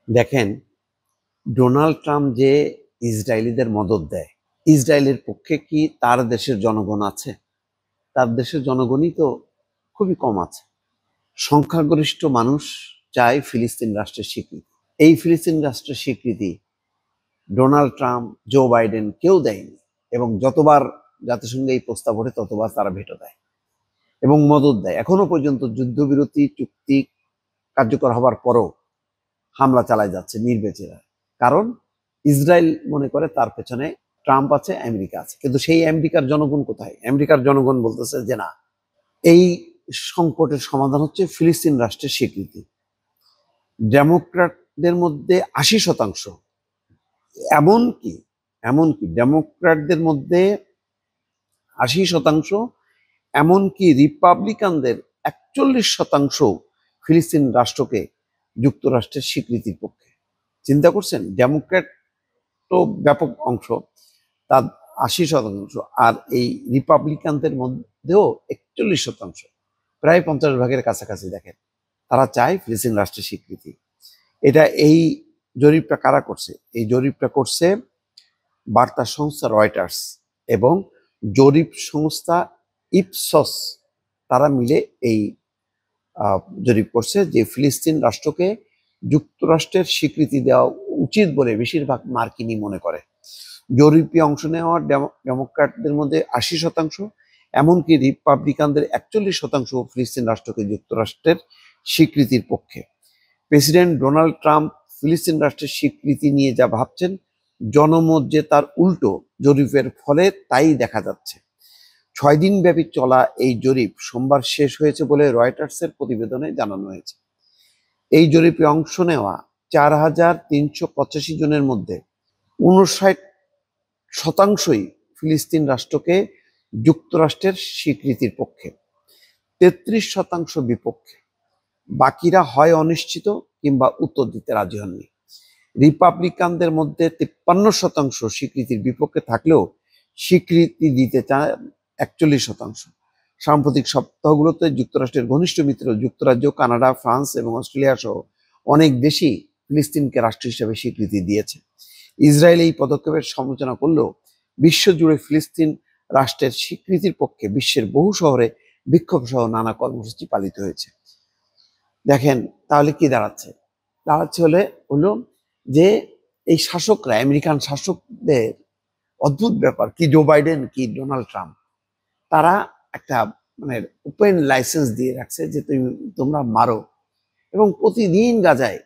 দেখেন, Donald Trump যে ইসরায়েলিদের মদদ দেয়, ইসরায়েলের পক্ষে কি তার দেশের জনগণ আছে? তার দেশের জনগণই তো খুবই কম আছে। সংখ্যাগরিষ্ঠ মানুষ চায় ফিলিস্তিন রাষ্ট্রের স্বীকৃতি। এই ফিলিস্তিন রাষ্ট্রের স্বীকৃতি ডোনাল্ড ট্রাম্প, জো বাইডেন কেউ দেয়নি, এবং যতবার জাতিসংঘে এই প্রস্তাব ওঠে ততবার তারা ভেটো দেয় এবং মদদ দেয়। এখনো পর্যন্ত যুদ্ধবিরতি চুক্তি কার্যকর হবার পরও হামলা চালায় যাচ্ছে নির্বিচারে। কারণ ইসরায়েল মনে করে তার পেছনে ট্রাম্প আছে, আমেরিকা আছে। কিন্তু সেই আমেরিকার জনগণ কোথায়? আমেরিকার জনগণ বলতেছে যে না, এই সংকটের সমাধান হচ্ছে ফিলিস্তিন রাষ্ট্রের স্বীকৃতি। ডেমোক্র্যাটদের মধ্যে 80%, এমনকি এমনকি ডেমোক্র্যাটদের মধ্যে 80%, এমনকি রিপাবলিকানদের 41% ফিলিস্তিন রাষ্ট্রকে যুক্তরাষ্ট্রের স্বীকৃতির পক্ষে। চিন্তা করছেন, ডেমোক্র্যাট তো ব্যাপক অংশ, তার 80%, আর এই রিপাবলিকানদের মধ্যেও 41%, প্রায় 50 ভাগের কাছাকাছি। দেখেন, তারা চায় ফিলিস্তিন রাষ্ট্রের স্বীকৃতি। এই জরিপটা কারা করছে? এই জরিপটা করছে বার্তা সংস্থা রয়টার্স এবং জরিপ সংস্থা ইপসস। তারা মিলে এই জরিপ করছে যে ফিলিস্তিন রাষ্ট্রকে যুক্তরাষ্ট্রের স্বীকৃতি দেওয়া উচিত বলে বেশিরভাগ মার্কিনই মনে করে। জরিপে অংশ নেওয়া ডেমোক্র্যাটদের মধ্যে 80%, এমনকি রিপাবলিকানদের 41% ফিলিস্তিন রাষ্ট্রকে যুক্তরাষ্ট্রের স্বীকৃতির পক্ষে। প্রেসিডেন্ট ডোনাল্ড ট্রাম্প ফিলিস্তিন রাষ্ট্রের স্বীকৃতি নিয়ে যা ভাবছেন, জনমত যে তার উল্টো জরিপের ফলে তাই দেখা যাচ্ছে। 6 দিন ব্যাপী চলা এই জরিপ সোমবার শেষ হয়েছে বলে রয়টার্সের প্রতিবেদনে জানানো হয়েছে। এই জরিপে অংশ নেওয়া 4,385 জনের মধ্যে 59% ফিলিস্তিন রাষ্ট্রকে যুক্তরাষ্ট্রের স্বীকৃতির পক্ষে, 33% বিপক্ষে। বাকিরা হয় অনিশ্চিত কিংবা উত্তর দিতে রাজি হননি। রিপাবলিকানদের মধ্যে 53% স্বীকৃতির বিপক্ষে থাকলেও স্বীকৃতি দিতে চায় 41%। সাম্প্রতিক সপ্তাহগুলোতে যুক্তরাষ্ট্রের ঘনিষ্ঠ মিত্র যুক্তরাজ্য, কানাডা, ফ্রান্স এবং অস্ট্রেলিয়া সহ অনেক দেশই ফিলিস্তিনকে রাষ্ট্র হিসেবে স্বীকৃতি দিয়েছে। ইসরায়েল এই পদক্ষেপের সমালোচনা করলেও বিশ্বজুড়ে ফিলিস্তিন রাষ্ট্রের স্বীকৃতির পক্ষে বিশ্বের বহু শহরে বিক্ষোভ সহ নানা কর্মসূচি পালিত হয়েছে। দেখেন, তাহলে কি দাঁড়াচ্ছে? হলো যে এই শাসকরা, আমেরিকান শাসকদের অদ্ভুত ব্যাপার কি, জো বাইডেন কি ডোনাল্ড ট্রাম্প, তারা একটা মানে ওপেন লাইসেন্স দিয়ে রাখছে যে তোমরা মারো, এবং প্রতিদিন গাজায়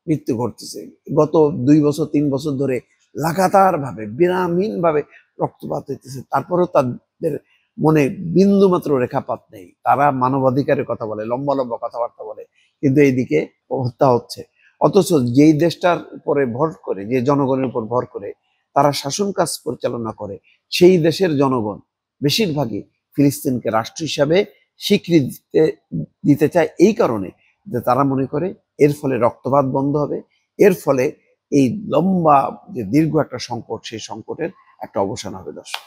মৃত্যু ঘটতেছে। গত 2 বছর 3 বছর ধরে লাগাতার ভাবে বিরামহীন ভাবে রক্তপাত হইতেছে, তারপরেও তাদের মনে বিন্দু মাত্র রেখাপাত নেই। তারা মানবাধিকারের কথা বলে, লম্বা লম্বা কথাবার্তা বলে, কিন্তু এইদিকে হত্যা হচ্ছে। অথচ যেই দেশটার উপরে ভর করে, যে জনগণের উপর ভর করে তারা শাসন কাজ পরিচালনা করে, সেই দেশের জনগণ বেশিরভাগই ফিলিস্তিনকে রাষ্ট্র হিসাবে স্বীকৃতি দিতে চায়, এই কারণে যে তারা মনে করে এর ফলে রক্তপাত বন্ধ হবে, এর ফলে এই লম্বা যে দীর্ঘ একটা সংকট, সেই সংকটের একটা অবসান হবে। দর্শক।